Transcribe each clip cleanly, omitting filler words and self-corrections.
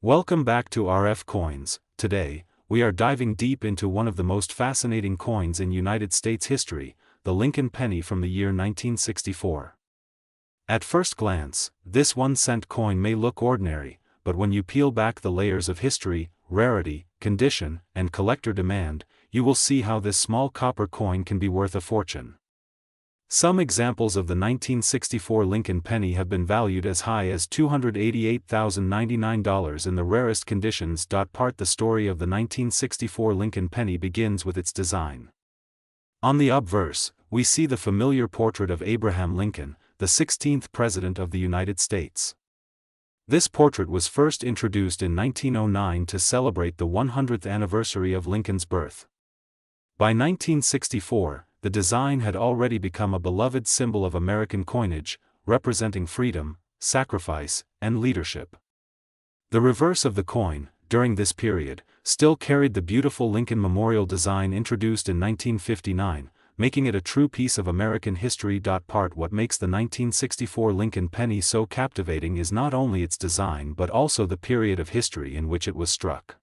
Welcome back to RF Coins. Today, we are diving deep into one of the most fascinating coins in United States history, the Lincoln penny from the year 1964. At first glance, this 1-cent coin may look ordinary, but when you peel back the layers of history, rarity, condition, and collector demand, you will see how this small copper coin can be worth a fortune. Some examples of the 1964 Lincoln penny have been valued as high as $288,099 in the rarest conditions. Part The story of the 1964 Lincoln penny begins with its design. On the obverse, we see the familiar portrait of Abraham Lincoln, the 16th President of the United States. This portrait was first introduced in 1909 to celebrate the 100th anniversary of Lincoln's birth. By 1964, the design had already become a beloved symbol of American coinage, representing freedom, sacrifice, and leadership. The reverse of the coin, during this period, still carried the beautiful Lincoln Memorial design introduced in 1959, making it a true piece of American history. What makes the 1964 Lincoln penny so captivating is not only its design but also the period of history in which it was struck.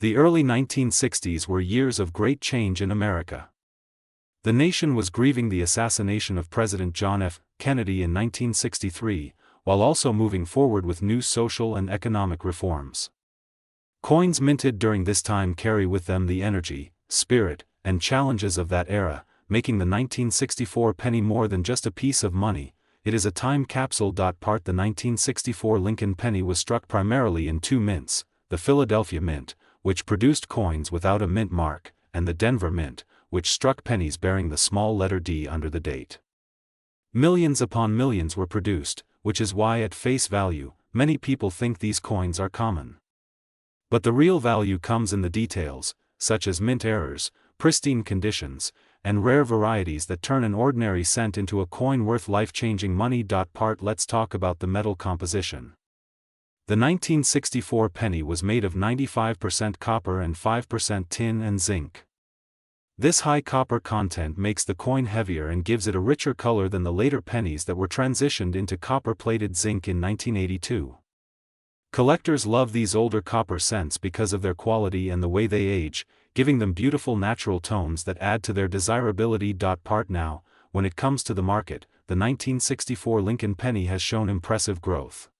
The early 1960s were years of great change in America. The nation was grieving the assassination of President John F. Kennedy in 1963, while also moving forward with new social and economic reforms. Coins minted during this time carry with them the energy, spirit, and challenges of that era, making the 1964 penny more than just a piece of money. It is a time capsule. The 1964 Lincoln penny was struck primarily in two mints, the Philadelphia Mint, which produced coins without a mint mark, and the Denver Mint, which struck pennies bearing the small letter D under the date. Millions upon millions were produced, which is why at face value, many people think these coins are common. But the real value comes in the details, such as mint errors, pristine conditions, and rare varieties that turn an ordinary cent into a coin worth life-changing money. Let's talk about the metal composition. The 1964 penny was made of 95% copper and 5% tin and zinc. This high copper content makes the coin heavier and gives it a richer color than the later pennies that were transitioned into copper-plated zinc in 1982. Collectors love these older copper cents because of their quality and the way they age, giving them beautiful natural tones that add to their desirability. Now, when it comes to the market, the 1964 Lincoln penny has shown impressive growth.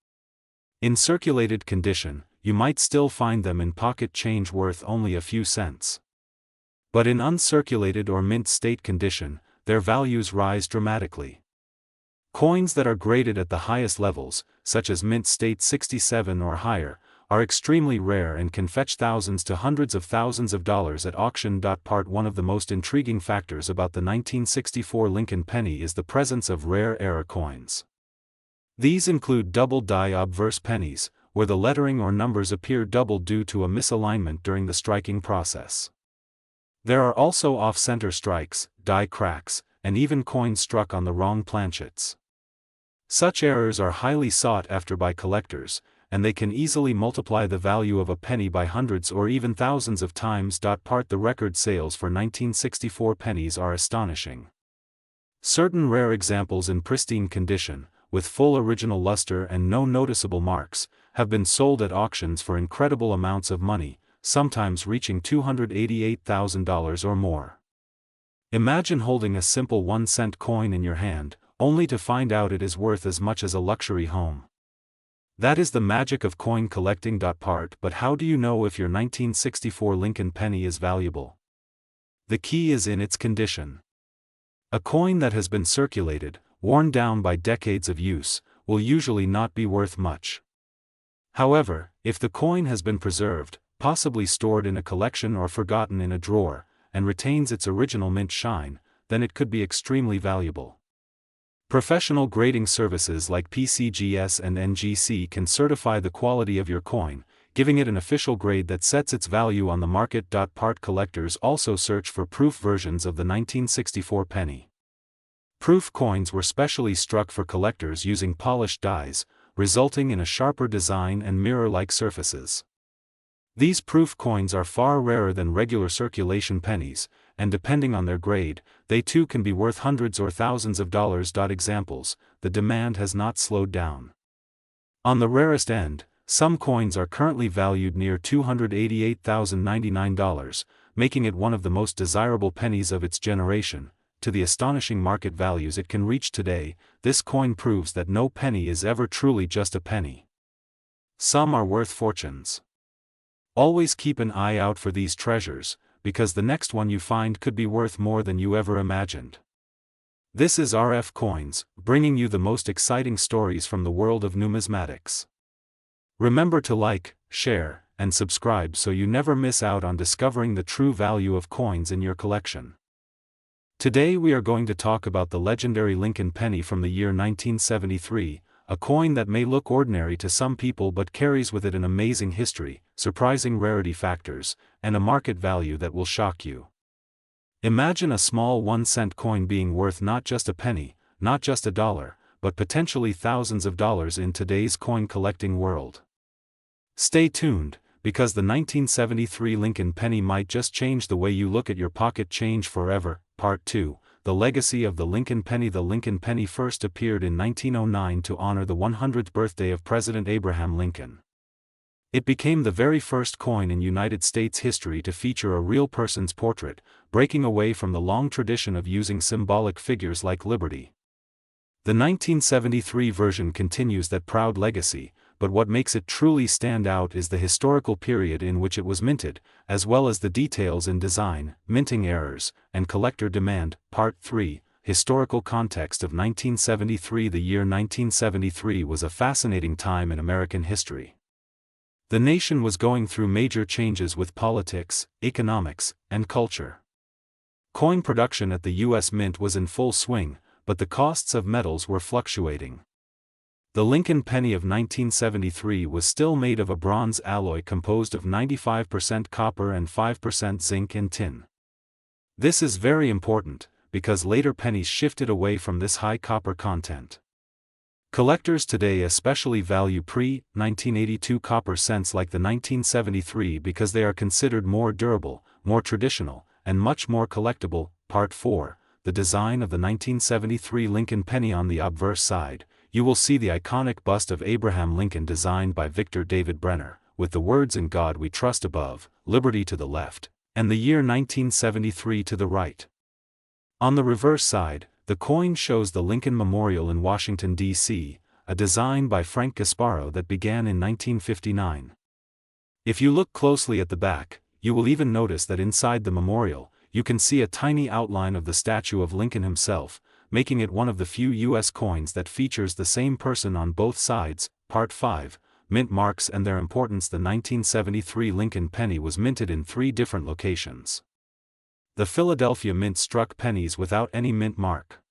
In circulated condition, you might still find them in pocket change worth only a few cents. But in uncirculated or mint state condition, their values rise dramatically. Coins that are graded at the highest levels, such as mint state 67 or higher, are extremely rare and can fetch thousands to hundreds of thousands of dollars at auction. One of the most intriguing factors about the 1964 Lincoln penny is the presence of rare error coins. These include double die obverse pennies, where the lettering or numbers appear doubled due to a misalignment during the striking process. There are also off-center strikes, die cracks, and even coins struck on the wrong planchets. Such errors are highly sought after by collectors, and they can easily multiply the value of a penny by hundreds or even thousands of times. The record sales for 1964 pennies are astonishing. Certain rare examples in pristine condition, with full original luster and no noticeable marks, have been sold at auctions for incredible amounts of money, sometimes reaching $288,000 or more. Imagine holding a simple 1-cent coin in your hand, only to find out it is worth as much as a luxury home. That is the magic of coin collecting. But how do you know if your 1964 Lincoln penny is valuable? The key is in its condition. A coin that has been circulated, worn down by decades of use, will usually not be worth much. However, if the coin has been preserved, possibly stored in a collection or forgotten in a drawer, and retains its original mint shine, then it could be extremely valuable. Professional grading services like PCGS and NGC can certify the quality of your coin, giving it an official grade that sets its value on the market. Collectors also search for proof versions of the 1964 penny. Proof coins were specially struck for collectors using polished dies, resulting in a sharper design and mirror-like surfaces. These proof coins are far rarer than regular circulation pennies, and depending on their grade, they too can be worth hundreds or thousands of dollars. Examples: the demand has not slowed down. On the rarest end, some coins are currently valued near $288,099, making it one of the most desirable pennies of its generation. To the astonishing market values it can reach today, this coin proves that no penny is ever truly just a penny. Some are worth fortunes. Always keep an eye out for these treasures, because the next one you find could be worth more than you ever imagined. This is RF Coins, bringing you the most exciting stories from the world of numismatics. Remember to like, share, and subscribe so you never miss out on discovering the true value of coins in your collection. Today we are going to talk about the legendary Lincoln penny from the year 1973, a coin that may look ordinary to some people but carries with it an amazing history, surprising rarity factors, and a market value that will shock you. Imagine a small 1-cent coin being worth not just a penny, not just a dollar, but potentially thousands of dollars in today's coin collecting world. Stay tuned, because the 1973 Lincoln penny might just change the way you look at your pocket change forever. Part 2, The Legacy of the Lincoln Penny. The Lincoln penny first appeared in 1909 to honor the 100th birthday of President Abraham Lincoln. It became the very first coin in United States history to feature a real person's portrait, breaking away from the long tradition of using symbolic figures like liberty. The 1973 version continues that proud legacy, but what makes it truly stand out is the historical period in which it was minted, as well as the details in design, minting errors, and collector demand. Part 3, Historical Context of 1973. The year 1973 was a fascinating time in American history. The nation was going through major changes with politics, economics, and culture. Coin production at the U.S. Mint was in full swing, but the costs of metals were fluctuating. The Lincoln penny of 1973 was still made of a bronze alloy composed of 95% copper and 5% zinc and tin. This is very important, because later pennies shifted away from this high copper content. Collectors today especially value pre-1982 copper cents like the 1973 because they are considered more durable, more traditional, and much more collectible. Part 4, The Design of the 1973 Lincoln penny. On the obverse side, you will see the iconic bust of Abraham Lincoln designed by Victor David Brenner, with the words "In God We Trust" above, liberty to the left, and the year 1973 to the right. On the reverse side, the coin shows the Lincoln Memorial in Washington, D.C., a design by Frank Gasparo that began in 1959. If you look closely at the back, you will even notice that inside the memorial, you can see a tiny outline of the statue of Lincoln himself, making it one of the few U.S. coins that features the same person on both sides. Part 5, Mint marks and their importance. The 1973 Lincoln penny was minted in 3 different locations. The Philadelphia Mint struck pennies without any mint mark.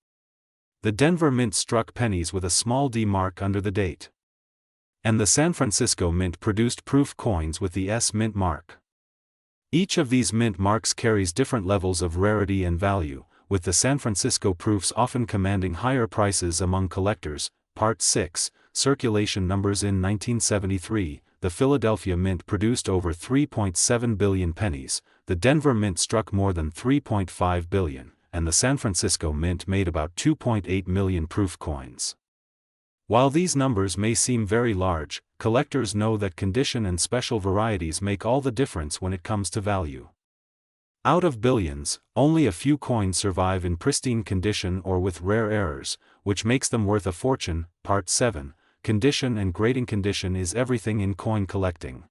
The Denver Mint struck pennies with a small D mark under the date. And the San Francisco Mint produced proof coins with the S mint mark. Each of these mint marks carries different levels of rarity and value, with the San Francisco proofs often commanding higher prices among collectors. Part 6, Circulation numbers. In 1973, the Philadelphia Mint produced over 3.7 billion pennies, the Denver Mint struck more than 3.5 billion, and the San Francisco Mint made about 2.8 million proof coins. While these numbers may seem very large, collectors know that condition and special varieties make all the difference when it comes to value. Out of billions, only a few coins survive in pristine condition or with rare errors, which makes them worth a fortune. Part 7, Condition and Grading. Condition is everything in coin collecting.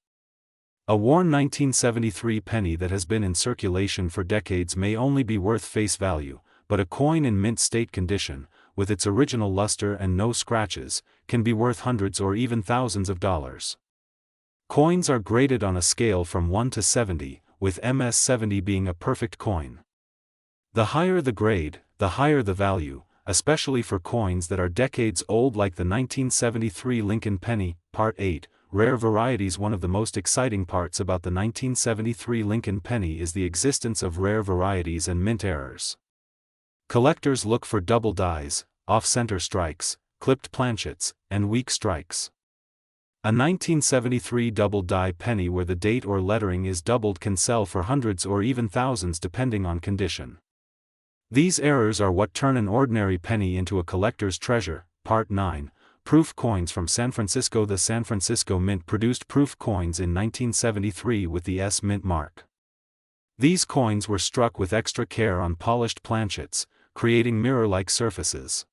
A worn 1973 penny that has been in circulation for decades may only be worth face value, but a coin in mint state condition, with its original luster and no scratches, can be worth hundreds or even thousands of dollars. Coins are graded on a scale from 1 to 70, with MS 70 being a perfect coin. The higher the grade, the higher the value, especially for coins that are decades old like the 1973 Lincoln penny. Part 8, Rare varieties. One of the most exciting parts about the 1973 Lincoln penny is the existence of rare varieties and mint errors. Collectors look for double dies, off-center strikes, clipped planchets, and weak strikes. A 1973 double die penny where the date or lettering is doubled can sell for hundreds or even thousands depending on condition. These errors are what turn an ordinary penny into a collector's treasure. Part 9, proof coins from San Francisco. The San Francisco Mint produced proof coins in 1973 with the S Mint mark. These coins were struck with extra care on polished planchets, creating mirror-like surfaces.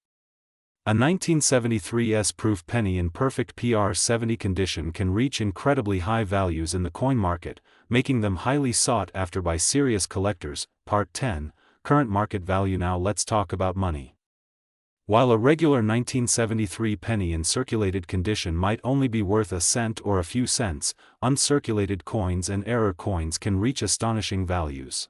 A 1973 S-proof penny in perfect PR70 condition can reach incredibly high values in the coin market, making them highly sought after by serious collectors. Part 10, Current Market Value. Now let's talk about money. While a regular 1973 penny in circulated condition might only be worth a cent or a few cents, uncirculated coins and error coins can reach astonishing values.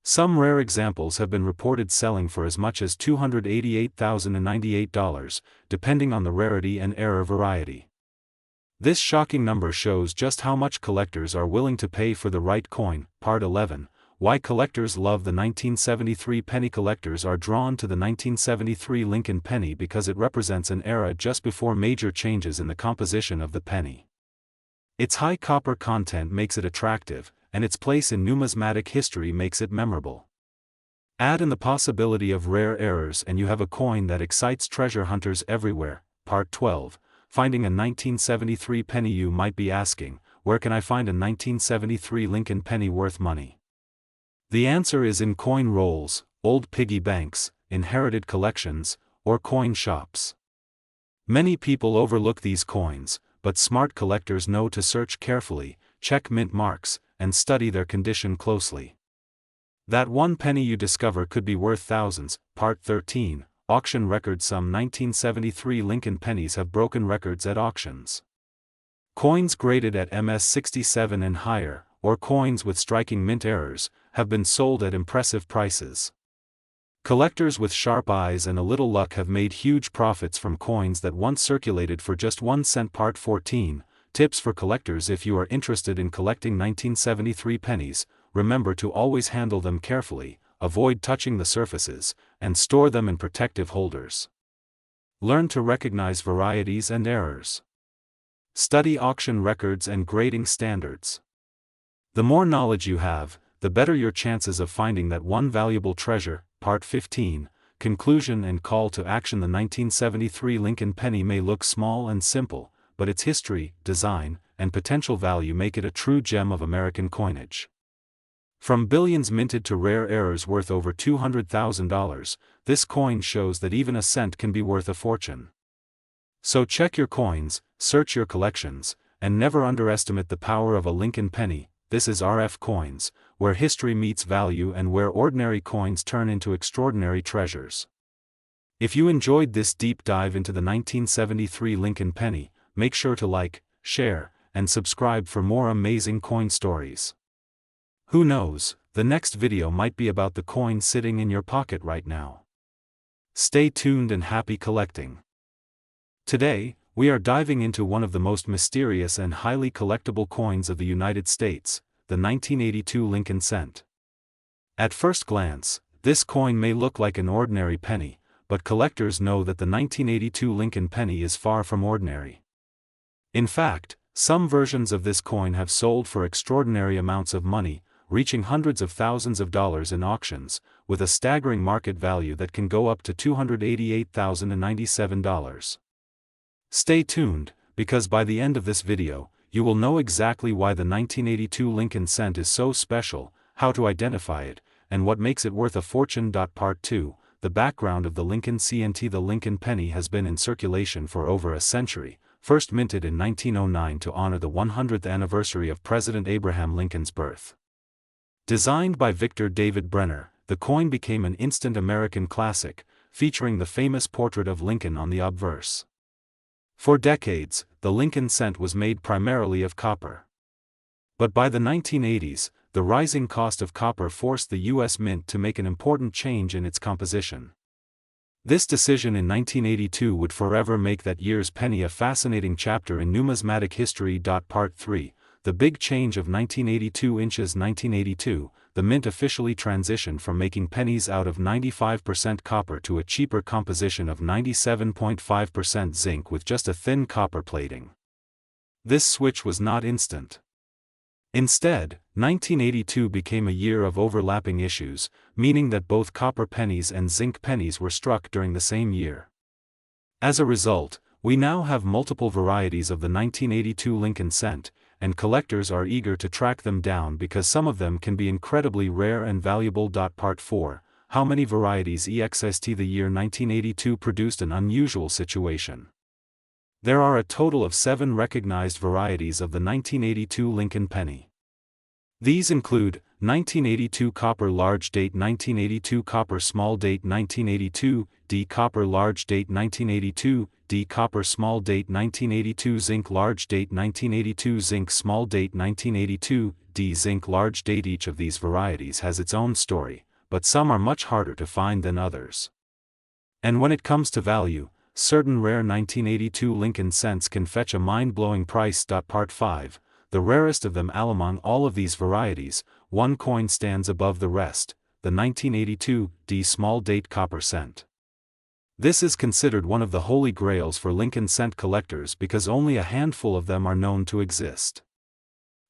Some rare examples have been reported selling for as much as $288,098, depending on the rarity and error variety. This shocking number shows just how much collectors are willing to pay for the right coin. Part 11. Why collectors love the 1973 penny. Collectors are drawn to the 1973 Lincoln penny because it represents an era just before major changes in the composition of the penny. Its high copper content makes it attractive, and its place in numismatic history makes it memorable. Add in the possibility of rare errors and you have a coin that excites treasure hunters everywhere. Part 12. Finding a 1973 penny. You might be asking, where can I find a 1973 Lincoln penny worth money? The answer is in coin rolls, old piggy banks, inherited collections, or coin shops. Many people overlook these coins, but smart collectors know to search carefully, check mint marks, and study their condition closely. That one penny you discover could be worth thousands. Part 13, Auction Records. Some 1973 Lincoln pennies have broken records at auctions. Coins graded at MS-67 and higher, or coins with striking mint errors, have been sold at impressive prices. Collectors with sharp eyes and a little luck have made huge profits from coins that once circulated for just 1 cent. Part 14, Tips for collectors. If you are interested in collecting 1973 pennies, remember to always handle them carefully, avoid touching the surfaces, and store them in protective holders. Learn to recognize varieties and errors. Study auction records and grading standards. The more knowledge you have, the better your chances of finding that one valuable treasure. Part 15, Conclusion and Call to Action. The 1973 Lincoln penny may look small and simple, but its history, design, and potential value make it a true gem of American coinage. From billions minted to rare errors worth over $200,000, this coin shows that even a cent can be worth a fortune. So check your coins, search your collections, and never underestimate the power of a Lincoln penny. This is RF Coins, where history meets value and where ordinary coins turn into extraordinary treasures. If you enjoyed this deep dive into the 1973 Lincoln penny, make sure to like, share, and subscribe for more amazing coin stories. Who knows, the next video might be about the coin sitting in your pocket right now. Stay tuned and happy collecting. Today, we are diving into one of the most mysterious and highly collectible coins of the United States, the 1982 Lincoln cent. At first glance, this coin may look like an ordinary penny, but collectors know that the 1982 Lincoln penny is far from ordinary. In fact, some versions of this coin have sold for extraordinary amounts of money, reaching hundreds of thousands of dollars in auctions, with a staggering market value that can go up to $288,097. Stay tuned, because by the end of this video, you will know exactly why the 1982 Lincoln cent is so special, how to identify it, and what makes it worth a fortune. Part 2, The Background of the Lincoln cent. The Lincoln penny has been in circulation for over a century, first minted in 1909 to honor the 100th anniversary of President Abraham Lincoln's birth. Designed by Victor David Brenner, the coin became an instant American classic, featuring the famous portrait of Lincoln on the obverse. For decades, the Lincoln cent was made primarily of copper. But by the 1980s, the rising cost of copper forced the U.S. Mint to make an important change in its composition. This decision in 1982 would forever make that year's penny a fascinating chapter in numismatic history. Part 3, The Big Change of 1982. 1982, the Mint officially transitioned from making pennies out of 95% copper to a cheaper composition of 97.5% zinc with just a thin copper plating. This switch was not instant. Instead, 1982 became a year of overlapping issues, meaning that both copper pennies and zinc pennies were struck during the same year. As a result, We now have multiple varieties of the 1982 Lincoln cent, and collectors are eager to track them down because some of them can be incredibly rare and valuable. Part 4. How many varieties exist? The year 1982 produced an unusual situation. There are a total of 7 recognized varieties of the 1982 Lincoln penny. These include 1982 copper large date, 1982 copper small date, 1982 D copper large date, 1982 D copper small date, 1982 zinc large date, 1982 zinc small date, 1982 D zinc large date. Each of these varieties has its own story, but some are much harder to find than others. And when it comes to value, certain rare 1982 Lincoln cents can fetch a mind-blowing price. Part 5. The rarest of them. Among all of these varieties, one coin stands above the rest, the 1982 D small date copper cent. This is considered one of the holy grails for Lincoln cent collectors because only a handful of them are known to exist.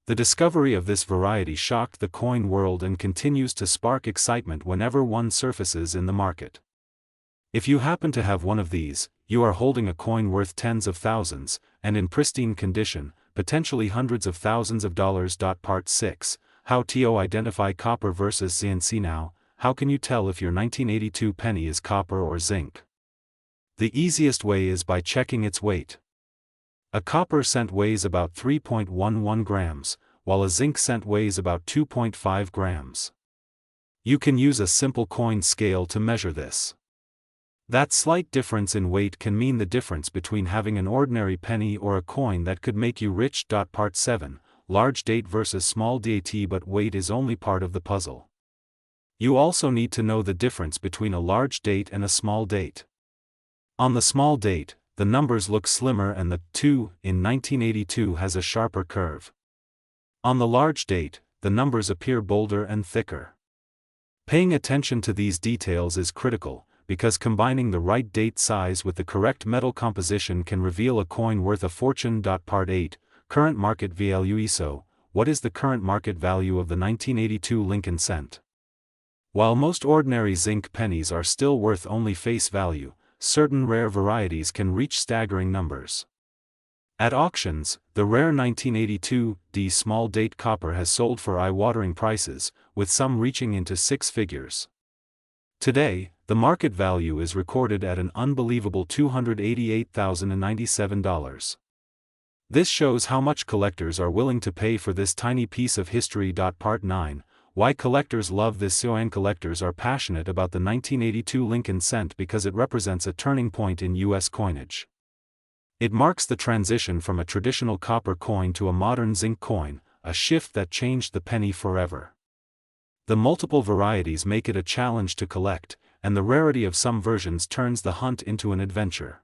The discovery of this variety shocked the coin world and continues to spark excitement whenever one surfaces in the market. If you happen to have one of these, you are holding a coin worth tens of thousands, and in pristine condition, potentially hundreds of thousands of dollars. Part 6. How to identify copper versus zinc. Now, how can you tell if your 1982 penny is copper or zinc? The easiest way is by checking its weight. A copper cent weighs about 3.11 grams, while a zinc cent weighs about 2.5 grams. You can use a simple coin scale to measure this. That slight difference in weight can mean the difference between having an ordinary penny or a coin that could make you rich. Part 7. Large date versus small date. But weight is only part of the puzzle. You also need to know the difference between a large date and a small date. On the small date, the numbers look slimmer and the 2 in 1982 has a sharper curve. On the large date, the numbers appear bolder and thicker. Paying attention to these details is critical, because combining the right date size with the correct metal composition can reveal a coin worth a fortune. Part 8. Current market value. So, what is the current market value of the 1982 Lincoln cent? While most ordinary zinc pennies are still worth only face value, certain rare varieties can reach staggering numbers. At auctions, the rare 1982 D small date copper has sold for eye-watering prices, with some reaching into 6 figures. Today, the market value is recorded at an unbelievable $288,097. This shows how much collectors are willing to pay for this tiny piece of history. Part 9. Why collectors love this. Collectors are passionate about the 1982 Lincoln cent because it represents a turning point in U.S. coinage. It marks the transition from a traditional copper coin to a modern zinc coin, a shift that changed the penny forever. The multiple varieties make it a challenge to collect, and the rarity of some versions turns the hunt into an adventure.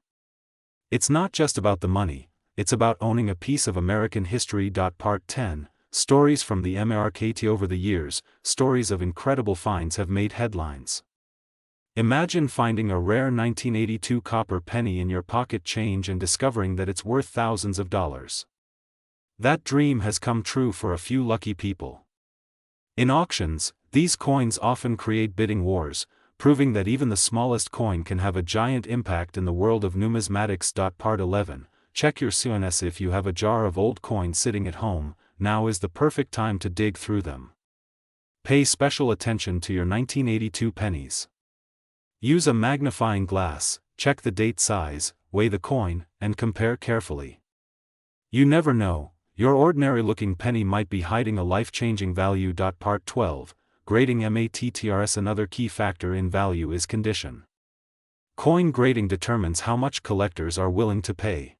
It's not just about the money, it's about owning a piece of American history. Part 10. Stories from the market. Over the years, stories of incredible finds have made headlines. Imagine finding a rare 1982 copper penny in your pocket change and discovering that it's worth thousands of dollars. That dream has come true for a few lucky people. In auctions, these coins often create bidding wars, proving that even the smallest coin can have a giant impact in the world of numismatics. Part 11. Check your CNS. If you have a jar of old coins sitting at home, now is the perfect time to dig through them. Pay special attention to your 1982 pennies. Use a magnifying glass, check the date size, weigh the coin, and compare carefully. You never know, your ordinary-looking penny might be hiding a life-changing value. Part 12. Grading matters. Another key factor in value is condition. Coin grading determines how much collectors are willing to pay.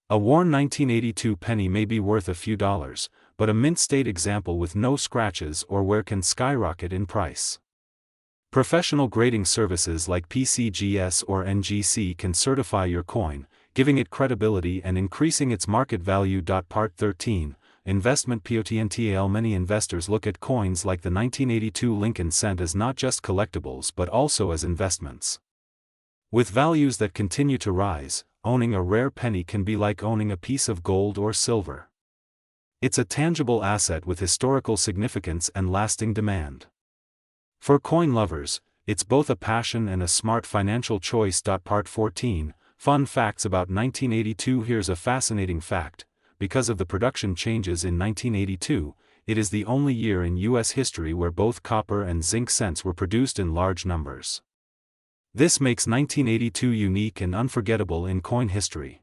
A worn 1982 penny may be worth a few dollars, but a mint-state example with no scratches or wear can skyrocket in price. Professional grading services like PCGS or NGC can certify your coin, giving it credibility and increasing its market value. Part 13. Investment potential. Many investors look at coins like the 1982 Lincoln cent as not just collectibles but also as investments. With values that continue to rise, owning a rare penny can be like owning a piece of gold or silver. It's a tangible asset with historical significance and lasting demand. For coin lovers, it's both a passion and a smart financial choice. Part 14. Fun facts about 1982. Here's a fascinating fact. Because of the production changes in 1982, it is the only year in U.S. history where both copper and zinc cents were produced in large numbers. This makes 1982 unique and unforgettable in coin history.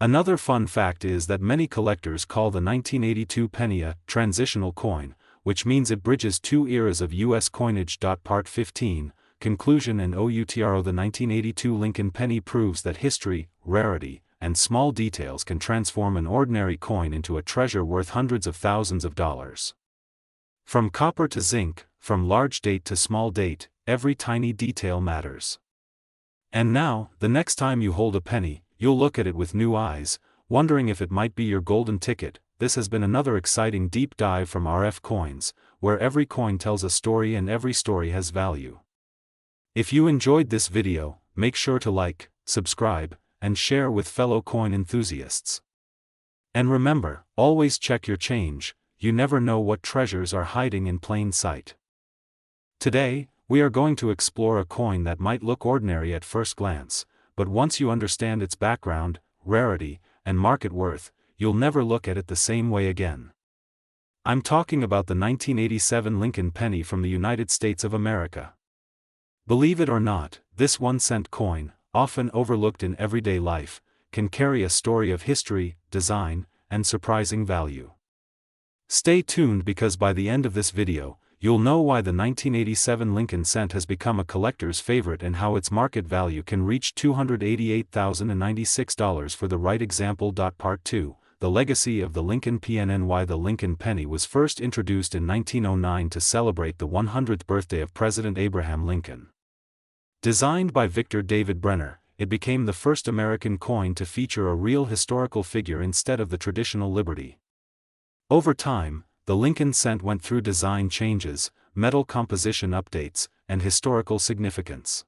Another fun fact is that many collectors call the 1982 penny a transitional coin, which means it bridges two eras of U.S. coinage. Part 15, Conclusion and OUTRO. The 1982 Lincoln penny proves that history, rarity, and small details can transform an ordinary coin into a treasure worth hundreds of thousands of dollars. From copper to zinc, from large date to small date, every tiny detail matters. And now, the next time you hold a penny, you'll look at it with new eyes, wondering if it might be your golden ticket. This has been another exciting deep dive from RF Coins, where every coin tells a story and every story has value. If you enjoyed this video, make sure to like, subscribe, and share with fellow coin enthusiasts. And remember, always check your change, you never know what treasures are hiding in plain sight. Today, we are going to explore a coin that might look ordinary at first glance, but once you understand its background, rarity, and market worth, you'll never look at it the same way again. I'm talking about the 1987 Lincoln penny from the United States of America. Believe it or not, this 1-cent coin, often overlooked in everyday life, can carry a story of history, design, and surprising value. Stay tuned because by the end of this video, you'll know why the 1987 Lincoln cent has become a collector's favorite and how its market value can reach $288,096 for the right example. Part 2, The Legacy of the Lincoln PNN. Why the Lincoln penny was first introduced in 1909 to celebrate the 100th birthday of President Abraham Lincoln. Designed by Victor David Brenner, it became the first American coin to feature a real historical figure instead of the traditional liberty. Over time, the Lincoln cent went through design changes, metal composition updates, and historical significance.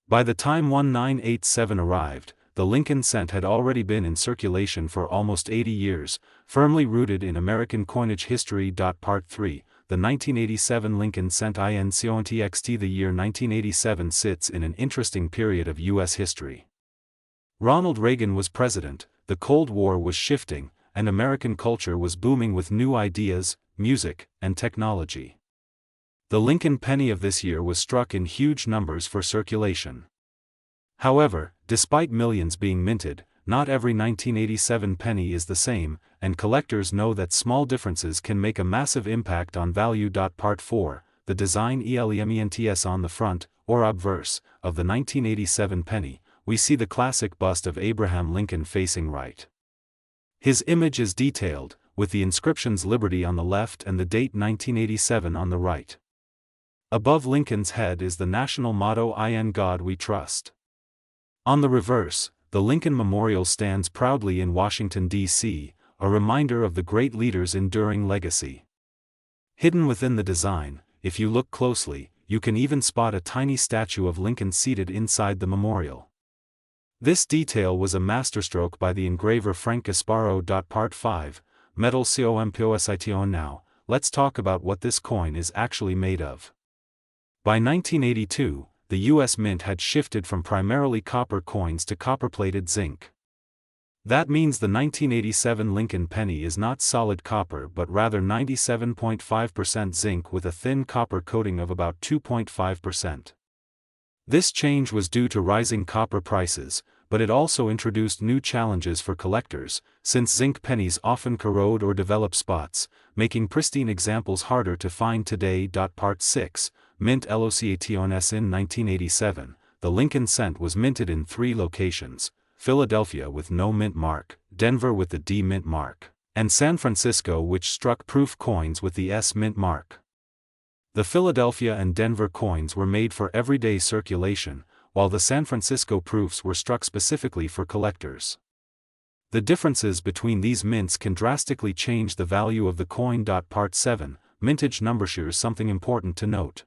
By the time 1987 arrived, the Lincoln cent had already been in circulation for almost 80 years, firmly rooted in American coinage history. Part 3, The 1987 Lincoln cent in context. The year 1987 sits in an interesting period of U.S. history. Ronald Reagan was president, the Cold War was shifting, and American culture was booming with new ideas, music, and technology. The Lincoln penny of this year was struck in huge numbers for circulation. However, despite millions being minted, not every 1987 penny is the same, and collectors know that small differences can make a massive impact on value. Part 4, The design elements. On the front, or obverse, of the 1987 penny, we see the classic bust of Abraham Lincoln facing right. His image is detailed, with the inscriptions Liberty on the left and the date 1987 on the right. Above Lincoln's head is the national motto "In God We Trust." On the reverse, the Lincoln Memorial stands proudly in Washington, D.C., a reminder of the great leader's enduring legacy. Hidden within the design, if you look closely, you can even spot a tiny statue of Lincoln seated inside the memorial. This detail was a masterstroke by the engraver Frank Gasparo. Part 5, Metal Composition. Now, let's talk about what this coin is actually made of. By 1982, the U.S. Mint had shifted from primarily copper coins to copper-plated zinc. That means the 1987 Lincoln penny is not solid copper but rather 97.5% zinc with a thin copper coating of about 2.5%. This change was due to rising copper prices, but it also introduced new challenges for collectors, since zinc pennies often corrode or develop spots, making pristine examples harder to find today. Part 6, Mint Locations. In 1987, the Lincoln cent was minted in 3 locations: Philadelphia with no mint mark, Denver with the D mint mark, and San Francisco, which struck proof coins with the S mint mark. The Philadelphia and Denver coins were made for everyday circulation, while the San Francisco proofs were struck specifically for collectors. The differences between these mints can drastically change the value of the coin. Part 7, Mintage number. Here's something important to note.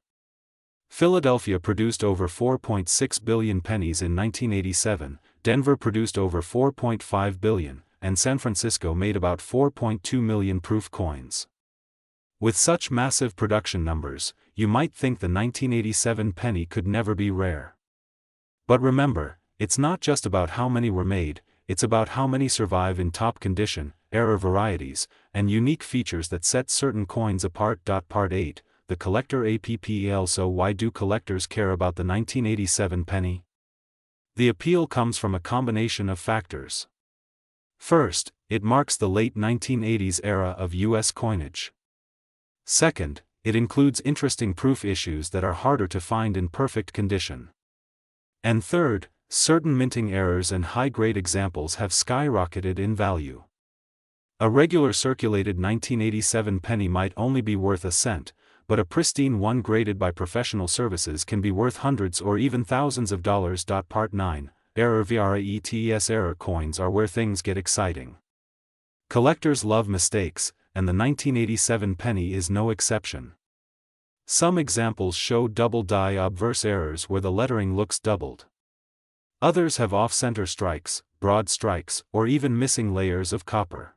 Philadelphia produced over 4.6 billion pennies in 1987, Denver produced over 4.5 billion, and San Francisco made about 4.2 million proof coins. With such massive production numbers, you might think the 1987 penny could never be rare. But remember, It's not just about how many were made, it's about how many survive in top condition, error varieties, and unique features that set certain coins apart. Part 8, the collector APPEL. So why do collectors care about the 1987 penny? The appeal comes from a combination of factors. First, it marks the late 1980s era of U.S. coinage. Second, it includes interesting proof issues that are harder to find in perfect condition. And third, certain minting errors and high-grade examples have skyrocketed in value. A regular circulated 1987 penny might only be worth a cent, but a pristine one graded by professional services can be worth hundreds or even thousands of dollars. Part 9, error varieties. Error coins are where things get exciting. Collectors love mistakes, and the 1987 penny is no exception. Some examples show double die obverse errors where the lettering looks doubled. Others have off-center strikes, broad strikes, or even missing layers of copper.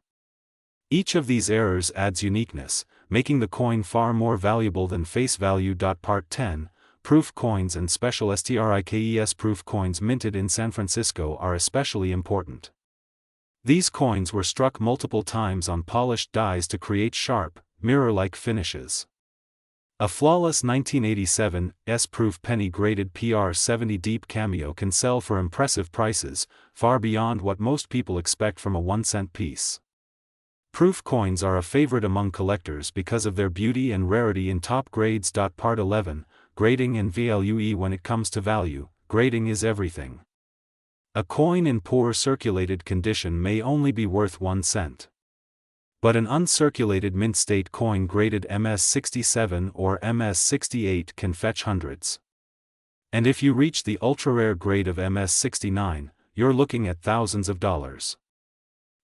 Each of these errors adds uniqueness, making the coin far more valuable than face value. Part 10, proof coins and special strikes. Proof coins minted in San Francisco are especially important. These coins were struck multiple times on polished dies to create sharp, mirror-like finishes. A flawless 1987 proof penny graded PR70 deep cameo can sell for impressive prices, far beyond what most people expect from a 1-cent piece. Proof coins are a favorite among collectors because of their beauty and rarity in top grades. Part 11, grading and value. When it comes to value, grading is everything. A coin in poor circulated condition may only be worth 1 cent. But an uncirculated mint state coin graded MS67 or MS68 can fetch hundreds. And if you reach the ultra-rare grade of MS69, you're looking at thousands of dollars.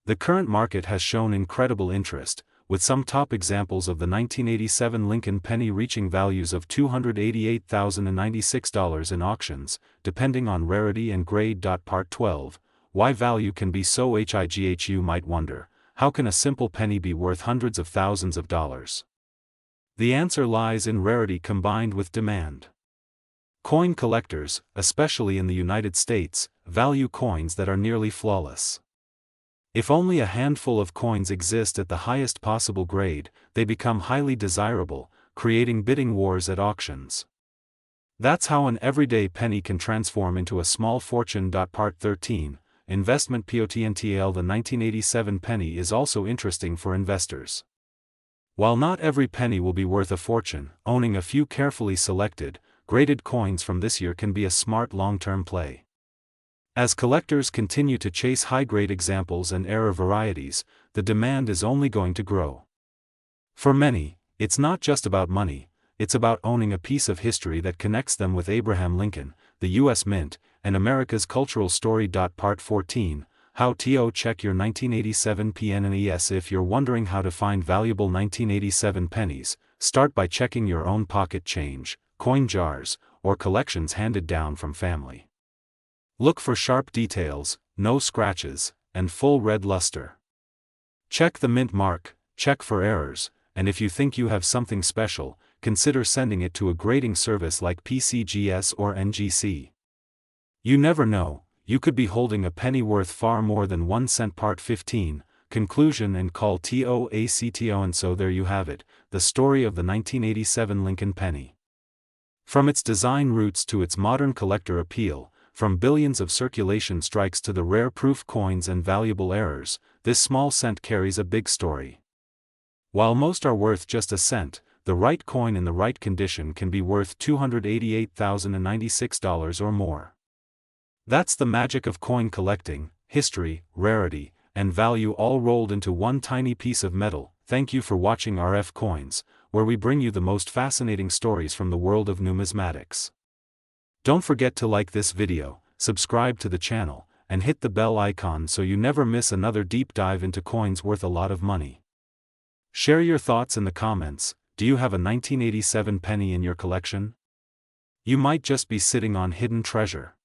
The current market has shown incredible interest, with some top examples of the 1987 Lincoln penny reaching values of $288,096 in auctions, depending on rarity and grade. Part 12, why value can be so high. You might wonder, how can a simple penny be worth hundreds of thousands of dollars? The answer lies in rarity combined with demand. Coin collectors, especially in the United States, value coins that are nearly flawless. If only a handful of coins exist at the highest possible grade, they become highly desirable, creating bidding wars at auctions. That's how an everyday penny can transform into a small fortune. Part 13, investment potential. The 1987 penny is also interesting for investors. While not every penny will be worth a fortune, owning a few carefully selected, graded coins from this year can be a smart long-term play. As collectors continue to chase high-grade examples and error varieties, the demand is only going to grow. For many, it's not just about money, it's about owning a piece of history that connects them with Abraham Lincoln, the U.S. Mint, and America's cultural story. Part 14, how to check your 1987 pennies. If you're wondering how to find valuable 1987 pennies, start by checking your own pocket change, coin jars, or collections handed down from family. Look for sharp details, no scratches, and full red luster. Check the mint mark, check for errors, and if you think you have something special, consider sending it to a grading service like PCGS or NGC. You never know, you could be holding a penny worth far more than 1 cent. Part 15, conclusion and call to ACTO. And so there you have it, the story of the 1987 Lincoln penny. From its design roots to its modern collector appeal, from billions of circulation strikes to the rare proof coins and valuable errors, this small cent carries a big story. While most are worth just a cent, the right coin in the right condition can be worth $288,096 or more. That's the magic of coin collecting, history, rarity, and value all rolled into one tiny piece of metal. Thank you for watching RF Coins, where we bring you the most fascinating stories from the world of numismatics. Don't forget to like this video, subscribe to the channel, and hit the bell icon so you never miss another deep dive into coins worth a lot of money. Share your thoughts in the comments. Do you have a 1987 penny in your collection? You might just be sitting on hidden treasure.